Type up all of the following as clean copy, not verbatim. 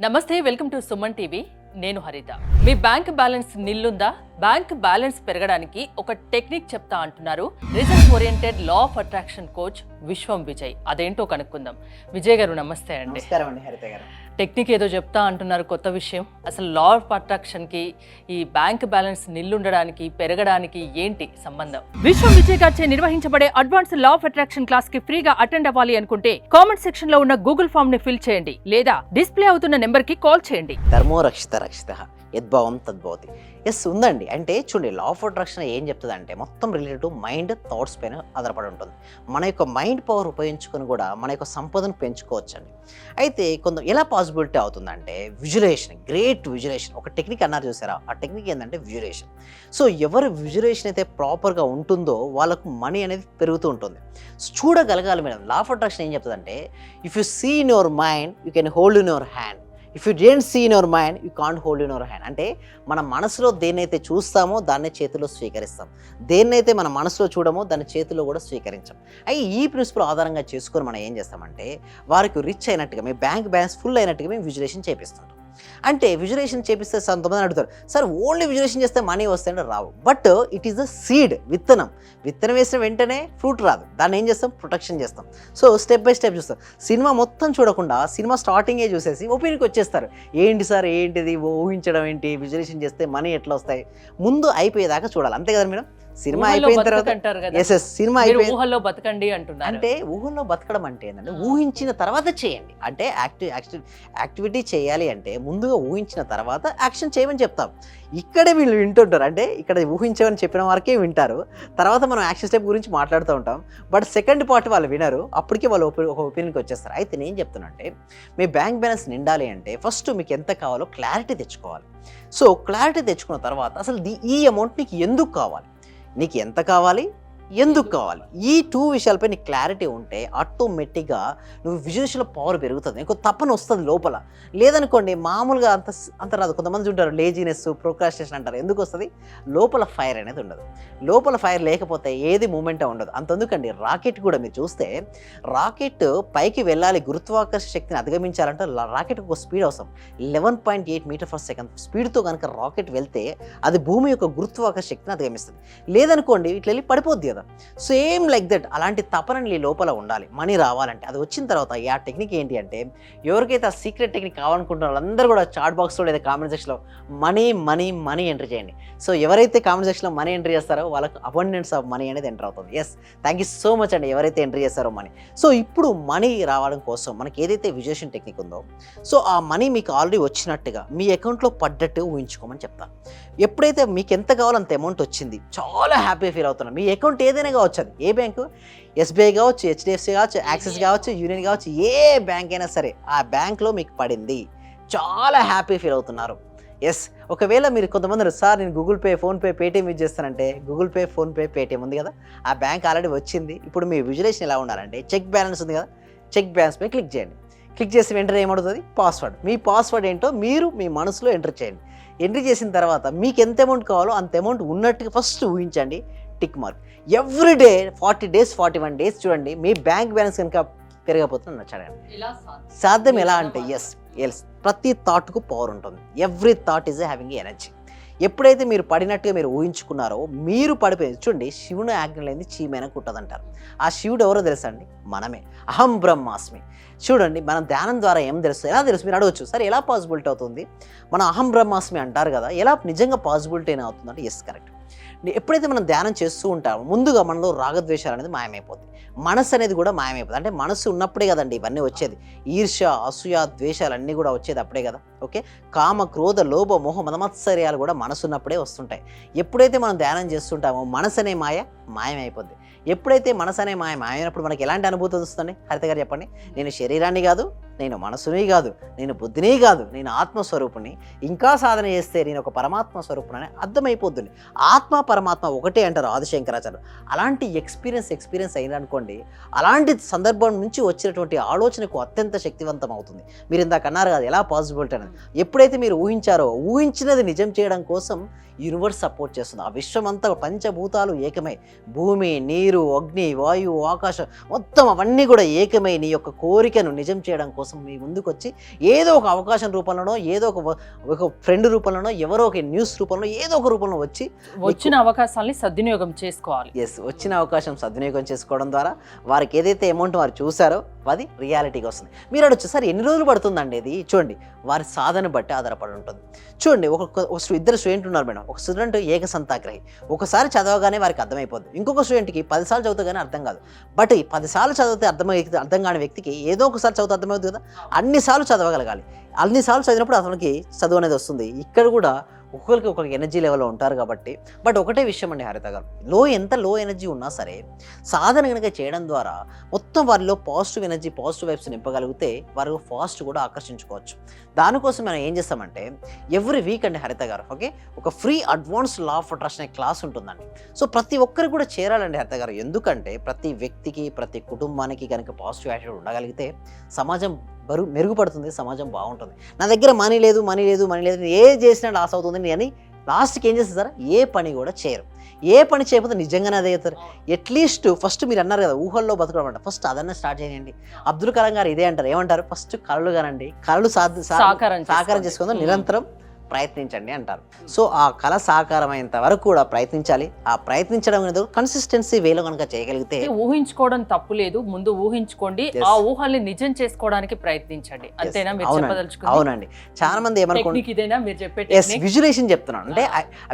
నమస్తే, welcome to Suman TV. నేను హరిత. మీ బ్యాంక్ బ్యాలెన్స్ నిల్లుందా? బ్యాంక్ బ్యాలెన్స్ పెరగడానికి ఒక టెక్నిక్ చెప్తా అంటున్నారు result oriented law of attraction coach విశ్వం విజయ్. అదేంటో కనుక్కుందాం. విజయ్ గారు నమస్తే అండి. నమస్కారం అండి హరిత గారు. టెక్నిక్ ఏదో చెప్తా అంటున్నారు, కొత్త విషయం. అసలు లా ఆఫ్ అట్రాక్షన్ కి ఈ బ్యాంక్ బ్యాలెన్స్ నిల్లుండడానికి పెరగడానికి ఏంటి సంబంధం? విశ్వం విజయ్ గారిచే నిర్వహించబడే advance law of attraction class కి ఫ్రీగా అటెండ్ అవ్వాలి అనుకుంటే కామెంట్ సెక్షన్ లో ఉన్న గూగుల్ ఫామ్ ని ఫిల్ చేయండి, లేదా డిస్ప్లే అవుతున్న నెంబర్ కి కాల్ చేయండి. ధర్మో రక్షిత రక్షిత యద్భావం తద్భవతి. ఎస్ ఉందండి. అంటే చూడండి, లా ఆఫ్ అట్రాక్షన్ ఏం చెప్తుంది అంటే మొత్తం రిలేటెడ్ టు మైండ్ థాట్స్ పైన ఆధారపడి ఉంటుంది. మన యొక్క మైండ్ పవర్ ఉపయోగించుకొని కూడా మన యొక్క సంపదను పెంచుకోవచ్చండి. అయితే ఎలా పాసిబిలిటీ అవుతుందంటే విజువలైజేషన్, గ్రేట్ విజువలైజేషన్. ఒక టెక్నిక్ అన్నారు చూసారా, ఆ టెక్నిక్ ఏంటంటే విజువలైజేషన్. సో ఎవరు విజువలైజేషన్ అయితే ప్రాపర్గా ఉంటుందో వాళ్ళకు మనీ అనేది పెరుగుతూ ఉంటుంది. చూడగలగాలి మేడం. లా ఆఫ్ అట్రాక్షన్ ఏం చెప్తుందంటే if you see in your mind you can hold in your hand, if you don't see in your mind you can't hold in your hand. అంటే మన మనసులో దేన్నైతే చూస్తామో దాన్నే చేతిలో స్వీకరిస్తాం, దేన్నైతే మన మనసులో చూడమో దాన్ని చేతిలో కూడా స్వీకరించాం. అయితే ఈ ప్రిన్సిపల్ ఆధారంగా చేసుకొని మనం ఏం చేస్తామంటే వారికి రిచ్ అయినట్టుగా, మీ బ్యాంక్ బ్యాలెన్స్ ఫుల్ అయినట్టుగా మేము విజువలైజేషన్ చేపిస్తుంటాం. అంటే విజువలైజేషన్ చేపిస్తే కొంతమంది అడుగుతారు, సార్ ఓన్లీ విజువలైజేషన్ చేస్తే మనీ వస్తాయంటే రావు. But it is the seed, విత్తనం వేసిన వెంటనే ఫ్రూట్ రాదు. దాన్ని ఏం చేస్తాం, ప్రొటెక్షన్ చేస్తాం. సో స్టెప్ బై స్టెప్ చూస్తాం. సినిమా మొత్తం చూడకుండా సినిమా స్టార్టింగే చూసేసి ఒపీనియన్కి వచ్చేస్తారు. ఏంటి సార్, ఏంటిది ఊహించడం ఏంటి, విజువలైజేషన్ చేస్తే మనీ ఎట్లా వస్తాయి, ముందు అయిపోయేదాకా చూడాలి. అంతే కదా మేడం. సినిమా అయిపోయిన తర్వాత సినిమా అయిపోయి ఊహల్లో బతకండి అంటున్నారు. అంటే ఊహల్లో బతకడం అంటే ఏంటంటే ఊహించిన తర్వాత చేయండి. అంటే యాక్టివిటీ చేయాలి అంటే ముందుగా ఊహించిన తర్వాత యాక్షన్ చేయమని చెప్తాం. ఇక్కడే వీళ్ళు వింటుంటారు. అంటే ఇక్కడ ఊహించమని చెప్పిన వారికే వింటారు, తర్వాత మనం యాక్షన్ స్టెప్ గురించి మాట్లాడుతూ ఉంటాం. బట్ సెకండ్ పార్ట్ వాళ్ళు వినరు, అప్పటికే వాళ్ళు ఒక ఒపీనియన్కి వచ్చేస్తారు. అయితే నేను చెప్తున్నా అంటే మీ బ్యాంక్ బ్యాలెన్స్ నిండాలి అంటే ఫస్ట్ మీకు ఎంత కావాలో క్లారిటీ తెచ్చుకోవాలి. సో క్లారిటీ తెచ్చుకున్న తర్వాత అసలు ఈ అమౌంట్ నీకు ఎందుకు కావాలి, నీకు ఎంత కావాలి, ఎందుకు కావాలి, ఈ 2 విషయాలపై నీకు క్లారిటీ ఉంటే ఆటోమేటిక్గా నువ్వు విజువల్స్లో పవర్ పెరుగుతుంది. నీకు తప్పన వస్తుంది లోపల. లేదనుకోండి మామూలుగా అంత రాదు. కొంతమంది ఉంటారు లేజినెస్, ప్రోక్రాస్టినేషన్ అంటారు. ఎందుకు వస్తుంది, లోపల ఫైర్ అనేది ఉండదు. లోపల ఫైర్ లేకపోతే ఏది మూమెంటే ఉండదు. అంతెందుకండి, రాకెట్ కూడా మీరు చూస్తే రాకెట్ పైకి వెళ్ళాలి, గురుత్వాకర్షణ శక్తిని అధిగమించాలంటే రాకెట్కి ఒక స్పీడ్ అవసరం. 11.8 మీటర్/సెకండ్ స్పీడ్తో కనుక రాకెట్ వెళ్తే అది భూమి యొక్క గురుత్వాకర్షణ శక్తిని అధిగమిస్తుంది. లేదనుకోండి ఇట్లా వెళ్ళి పడిపోద్ది. సేమ్ లైక్ దట్ అలాంటి తపన నీ లోపల ఉండాలి మనీ రావాలంటే. అది వచ్చిన తర్వాత ఆ టెక్నిక్ ఏంటి అంటే ఎవరికైతే ఆ సీక్రెట్ టెక్నిక్ కావాలనుకుంటున్నారో వాళ్ళందరూ కూడా చాట్ బాక్స్లో లేదా కామెంట్ సెక్షన్లో మనీ మనీ మనీ ఎంట్రీ చేయండి. సో ఎవరైతే కామెంట్ సెక్షన్లో మనీ ఎంట్రీ చేస్తారో వాళ్ళకు అబండెన్స్ ఆఫ్ మనీ అనేది ఎంటర్ అవుతుంది. Yes, thank you so much అండి ఎవరైతే ఎంట్రీ చేస్తారో మనీ. సో ఇప్పుడు మనీ రావడం కోసం మనకి ఏదైతే విజువలైజేషన్ టెక్నిక్ ఉందో, సో ఆ మనీ మీకు ఆల్రెడీ వచ్చినట్టుగా మీ అకౌంట్లో పడ్డట్టు ఊహించుకోమని చెప్తాను. ఎప్పుడైతే మీకు ఎంత కావాలో అంత అమౌంట్ వచ్చింది, చాలా హ్యాపీ ఫీల్ అవుతున్నాను. మీ అకౌంట్ ఏదైనా కావచ్చు, అది ఏ బ్యాంకు, ఎస్బీఐ కావచ్చు, హెచ్డిఎఫ్సి కావచ్చు, యాక్సిస్ కావచ్చు, యూనియన్ కావచ్చు, ఏ బ్యాంక్ అయినా సరే ఆ బ్యాంక్లో మీకు పడింది, చాలా హ్యాపీ ఫీల్ అవుతున్నారు. ఎస్, ఒకవేళ మీరు కొంతమంది సార్ నేను Google pay, PhonePe, Paytm use చేస్తానంటే గూగుల్ పే, ఫోన్పే, పేటీఎం ఉంది కదా, ఆ బ్యాంక్ ఆల్రెడీ వచ్చింది. ఇప్పుడు మీ విజువలైజేషన్ ఎలా ఉండాలంటే చెక్ బ్యాలెన్స్ ఉంది కదా, చెక్ బ్యాలెన్స్ పై క్లిక్ చేయండి. క్లిక్ చేసి వెంటనే ఏమవుతుంది, పాస్వర్డ్. మీ పాస్వర్డ్ ఏంటో మీరు మీ మనసులో ఎంటర్ చేయండి. ఎంట్రీ చేసిన తర్వాత మీకు ఎంత అమౌంట్ కావాలో అంత అమౌంట్ ఉన్నట్టుగా ఫస్ట్ ఊహించండి, tick mark. Every day 40 days 41 days చూడండి, మీ బ్యాంక్ బ్యాలెన్స్ కనుక పెరగకపోతుంది నచ్చండి. సాధ్యం ఎలా అంటే ఎస్ ప్రతి థాట్కు పవర్ ఉంటుంది. Every thought is having energy. ఎప్పుడైతే మీరు పడినట్టుగా మీరు ఊహించుకున్నారో మీరు పడిపోయింది. చూడండి, శివుని ఆజ్ఞ లేనిది చీమైన కుట్టదంటారు. ఆ శివుడు ఎవరో తెలుసా అండి, మనమే. అహం బ్రహ్మాస్మి. చూడండి, మనం ధ్యానం ద్వారా ఏం తెలుస్తుంది, ఎలా తెలుసు మీరు అడగచ్చు, సరే ఎలా పాసిబిలిటీ అవుతుంది, మనం అహం బ్రహ్మాస్మి అంటారు కదా, ఎలా నిజంగా పాసిబిలిటీ అయినా అవుతుందంటే ఎస్ కరెక్ట్. ఎప్పుడైతే మనం ధ్యానం చేస్తూ ఉంటామో ముందుగా మనలో రాగద్వేషాలు అనేది మాయమైపోతుంది, మనసు అనేది కూడా మాయమైపోతుంది. అంటే మనసు ఉన్నప్పుడే కదండి ఇవన్నీ వచ్చేది. ఈర్ష్య, అసూయ, ద్వేషాలు అన్నీ కూడా వచ్చేది అప్పుడే కదా. ఓకే, కామ, క్రోధ, లోభ, మోహ, మదమత్సర్యాలు కూడా మనసు ఉన్నప్పుడే వస్తుంటాయి. ఎప్పుడైతే మనం ధ్యానం చేస్తుంటామో మనసు అనే మాయమైపోద్ది. ఎప్పుడైతే మనసు అనే మాయమైనప్పుడు మనకి ఎలాంటి అనుభూతి వస్తుంది హరిత గారు చెప్పండి. నేను శరీరాన్ని కాదు, నేను మనసుని కాదు, నేను బుద్ధిని కాదు, నేను ఆత్మస్వరూపుని, ఇంకా సాధన చేస్తే నేను ఒక పరమాత్మ స్వరూపుని అర్థమైపోతుంది. ఆత్మ పరమాత్మ ఒకటే అంటారు ఆదిశంకరాచార్యులు. అలాంటి ఎక్స్పీరియన్స్ అయిందనుకోండి, అలాంటి సందర్భం నుంచి వచ్చినటువంటి ఆలోచనకు అత్యంత శక్తివంతం అవుతుంది. మీరు ఇందాక అన్నారు కదా ఎలా పాసిబిలిటీ అనేది. ఎప్పుడైతే మీరు ఊహించారో ఊహించినది నిజం చేయడం కోసం యూనివర్స్ సపోర్ట్ చేస్తుంది. ఆ విశ్వం అంతా పంచభూతాలు ఏకమై, భూమి, నీరు, అగ్ని, వాయువు, ఆకాశం మొత్తం అవన్నీ కూడా ఏకమై నీ యొక్క కోరికను నిజం చేయడం కోసం కోసం మీ ముందుకు వచ్చి ఏదో ఒక అవకాశం రూపంలోనో, ఏదో ఒక ఫ్రెండ్ రూపంలోనో, ఎవరో ఒక న్యూస్ రూపంలో, ఏదో ఒక రూపంలో వచ్చిన అవకాశాలని సద్వినియోగం చేసుకోవాలి. వచ్చిన అవకాశం సద్వినియోగం చేసుకోవడం ద్వారా వారికి ఏదైతే అమౌంట్ వారు చూసారో అది రియాలిటీగా వస్తుంది. మీరు అడగచ్చు సార్ ఎన్ని రోజులు పడుతుందండి ఇది? చూడండి వారి సాధన బట్టి ఆధారపడి ఉంటుంది. చూడండి ఇద్దరు స్టూడెంట్ ఉన్నారు మేడం. ఒక స్టూడెంట్ ఏకసంతాగ్రహి, ఒకసారి చదవగానే వారికి అర్థమైపోద్ది. ఇంకొక స్టూడెంట్కి 10 సార్లు చదివితే కానీ అర్థం కాదు. బట్ ఈ 10 సార్లు చదివితే అర్థం కాని వ్యక్తికి ఏదో ఒకసారి చదివితే అర్థమవుతుంది కదా. అన్నిసార్లు చదవగలగాలి. అన్నిసార్లు చదివినప్పుడు అతనికి చదువు అనేది వస్తుంది. ఇక్కడ కూడా ఒక్కొక్కరికి ఎనర్జీ లెవెల్లో ఉంటారు కాబట్టి. బట్ ఒకటే విషయం అండి హరిత గారు, ఎంత లో ఎనర్జీ ఉన్నా సరే సాధన కనుక చేయడం ద్వారా మొత్తం వారిలో పాజిటివ్ ఎనర్జీ, పాజిటివ్ వైబ్స్ నింపగలిగితే వారు ఫాస్ట్ కూడా ఆకర్షించుకోవచ్చు. దానికోసం మనం ఏం చేస్తామంటే ఎవ్రీ వీక్ అండి హరిత గారు ఒక free advance law of attraction అనే క్లాస్ ఉంటుందండి. సో ప్రతి ఒక్కరికి కూడా చేరాలండి హరిత గారు. ఎందుకంటే ప్రతి వ్యక్తికి, ప్రతి కుటుంబానికి కనుక పాజిటివ్ యాటిట్యూడ్ ఉండగలిగితే సమాజం మెరుగుపడుతుంది, సమాజం బాగుంటుంది. నా దగ్గర మనీ లేదు ఏ చేసినా లాస్ అవుతుంది అని లాస్ట్కి ఏం చేస్తారు సార్? ఏ పని కూడా చేయరు. ఏ పని చేయకపోతే నిజంగానే అదే అవుతారు. అట్లీస్ట్ ఫస్ట్ మీరు అన్నారు కదా ఊహల్లో బతకడం అంట, ఫస్ట్ అదన్నా స్టార్ట్ చేయండి. అబ్దుల్ కలాం గారు ఇదే అంటారు. ఏమంటారు? ఫస్ట్ కళలు కానండి, కళలు సాకారం చేసుకుందాం, నిరంతరం ప్రయత్నించండి అంటారు. సో ఆ కళ సాకారం అయ్యేంత వరకు కూడా ప్రయత్నించాలి. ఆ ప్రయత్నించడం అనేది కన్సిస్టెన్సీ వేలో కనుక చేయగలిగితే, ఊహించుకోవడం తప్పు లేదు, ముందు ఊహించుకోండి, ఆ ఊహల్ని నిజం చేసుకోవడానికి ప్రయత్నించండి. అంతేనా మీరు చెప్పదలుచుకుంది? అవునండి. చాలా మంది ఏమనుకుంటారు ఇదేనా మీరు చెప్పే విజులేషన్ చెప్తున్నాను అంటే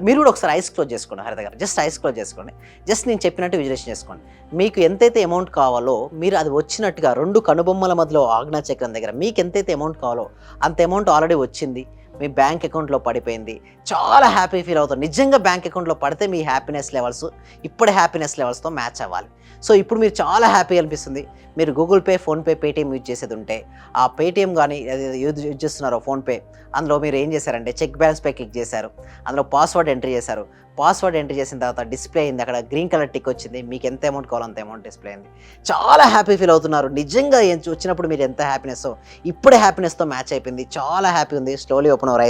మీరు కూడా ఒకసారి ఐస్ క్లోజ్ చేసుకోండి హరిత గారు. జస్ట్ ఐస్ క్లోజ్ చేసుకోండి. జస్ట్ నేను చెప్పినట్టు విజులేషన్ చేసుకోండి. మీకు ఎంతైతే అమౌంట్ కావాలో మీరు అది వచ్చినట్టుగా 2 కనుబొమ్మల మధ్యలో ఆజ్ఞా చక్రం దగ్గర మీకు ఎంతైతే అమౌంట్ కావాలో అంత అమౌంట్ ఆల్రెడీ వచ్చింది, మీ బ్యాంక్ అకౌంట్లో పడిపోయింది. చాలా హ్యాపీ ఫీల్ అవుతారు. నిజంగా బ్యాంక్ అకౌంట్లో పడితే మీ హ్యాపీనెస్ లెవెల్స్ ఇప్పుడే హ్యాపీనెస్ లెవెల్స్తో మ్యాచ్ అవ్వాలి. సో ఇప్పుడు మీరు చాలా హ్యాపీ అనిపిస్తుంది. మీరు Google pay, PhonePe, Paytm use చేసేది ఉంటే ఆ పేటీఎం కానీ యూజ్ చేస్తున్నారో ఫోన్పే, అందులో మీరు ఏం చేశారంటే చెక్ బ్యాలెన్స్ పై క్లిక్ చేశారు, అందులో పాస్వర్డ్ ఎంట్రీ చేశారు. పాస్వర్డ్ ఎంట్రీ చేసిన తర్వాత డిస్ప్లే అయింది, అక్కడ గ్రీన్ కలర్ టిక్ వచ్చింది. మీకు ఎంత అమౌంట్ కావాలో అంత అమౌంట్ డిస్ప్లే అయింది. చాలా హ్యాపీ ఫీల్ అవుతున్నారు. నిజంగా వచ్చినప్పుడు మీరు ఎంత హ్యాపీనెస్, ఇప్పుడే హ్యాపీనెస్తో మ్యాచ్ అయిపోయింది. చాలా హ్యాపీ ఉంది. Slowly open our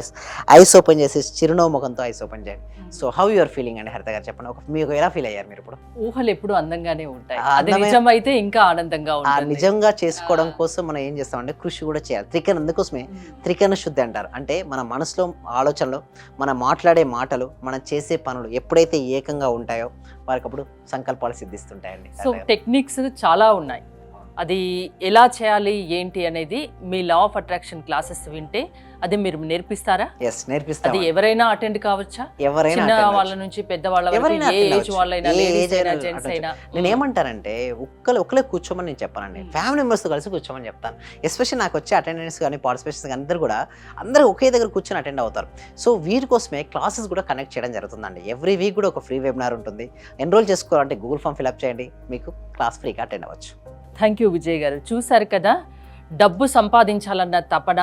eyes open చేసి చిరునవ్వు ముఖంతో ఐస్ ఓపెన్ చేయండి. సో హౌ యూఆర్ ఫీలింగ్ అండి హరిత గారు చెప్పండి. మీకు ఎలా ఫీల్ అయ్యారు మీరు ఇప్పుడు? ఊహలు ఎప్పుడు అందంగానే ఉంటాయి, అది నిజమైతే ఇంకా ఆనందంగా ఉంటుంది. నిజంగా చేసుకోవడం కోసం మనం ఏం చేస్తామంటే కృషి కూడా చేయాలి. అందుకోసమే త్రికరణ శుద్ధి అంటారు. అంటే మన మనసులో ఆలోచనలు, మనం మాట్లాడే మాటలు, మనం చేసే పనులు ఎప్పుడైతే ఏకంగా ఉంటాయో వారికి అప్పుడు సంకల్పాలు సిద్ధిస్తుంటాయండి. సో టెక్నిక్స్ చాలా ఉన్నాయి. అది ఎలా చేయాలి ఏంటి అనేది మీ లా ఆఫ్ అట్రాక్షన్ క్లాసెస్ వింటే అది మీరు నేర్పిస్తారా? నేర్పిస్తాం. అది ఎవరైనా అటెండ్ కావచ్చా? ఎవరైనా, చిన్న వాళ్ళ నుంచి పెద్ద వాళ్ళ వరకు, ఏ ఏజ్ వాళ్ళైనా, లేడీస్ అయినా, జెంట్స్ అయినా. నేను ఏమంటానంటే ఒక్కలే కూర్చోమని నేను చెప్పానండి. ఫ్యామిలీ మెంబర్స్తో కలిసి కూర్చోమని చెప్తాను. ఎస్పెషల్లీ నాకు వచ్చే అటెండెన్స్ కానీ పార్టిసిపేషన్స్ కానీ అందరూ ఒకే దగ్గర కూర్చొని అటెండ్ అవుతారు. సో వీరి కోసమే క్లాసెస్ కూడా కనెక్ట్ చేయడం జరుగుతుందండి. ఎవ్రీ వీక్ కూడా ఒక ఫ్రీ వెబినార్ ఉంటుంది. ఎన్రోల్ చేసుకోవాలంటే గూగుల్ ఫామ్ ఫిల్అప్ చేయండి, మీకు క్లాస్ ఫ్రీగా అటెండ్ అవ్వచ్చు. థ్యాంక్ యూ విజయ్ గారు. చూసారు కదా, డబ్బు సంపాదించాలన్న తపన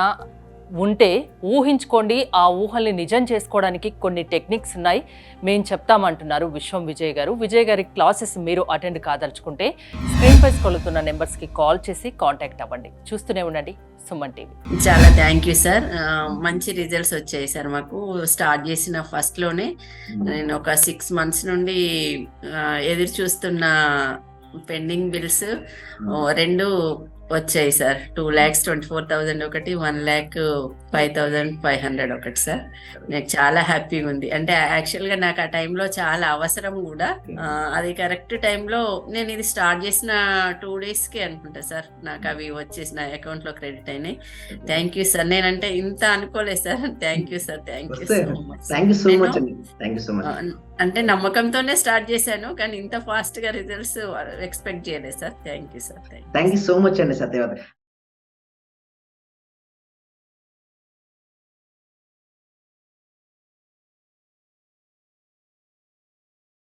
ఉంటే ఊహించుకోండి, ఆ ఊహల్ని నిజం చేసుకోవడానికి కొన్ని టెక్నిక్స్ ఉన్నాయి, మేము చెప్తామంటున్నారు విశ్వం విజయ్ గారు. విజయ్ గారి క్లాసెస్ మీరు అటెండ్ కాదలుచుకుంటే స్క్రీన్ పై కొలుతున్న నెంబర్స్కి కాల్ చేసి కాంటాక్ట్ అవ్వండి. చూస్తూనే ఉండండి సుమన్ టీవీ. చాలా థ్యాంక్ యూ సార్. మంచి రిజల్ట్స్ వచ్చాయి సార్. మాకు స్టార్ట్ చేసిన ఫస్ట్లోనే నేను ఒక 6 months నుండి ఎదురు చూస్తున్న పెండింగ్ బిల్స్ 2 వచ్చాయి సార్. 2,24,000 ఒకటి, 1,05,500 ఒకటి సార్. నాకు చాలా హ్యాపీగా ఉంది. అంటే యాక్చువల్గా నాకు ఆ టైంలో చాలా అవసరం కూడా. అది కరెక్ట్ టైంలో నేను ఇది స్టార్ట్ చేసిన 2 daysకి అనుకుంటా సార్ నాకు అవి వచ్చేసి నా అకౌంట్లో క్రెడిట్ అయినాయి. Thank you sir. నేనంటే ఇంత అనుకోలేదు sir. Thank you sir. Thank you so much. అంటే నమ్మకంతోనే స్టార్ట్ చేశాను, కానీ ఇంత ఫాస్ట్ గా రిజల్ట్స్ ఎక్స్పెక్ట్ చేయలేదు sir. Thank you sir. Thank you so much అండి సత్యవతి.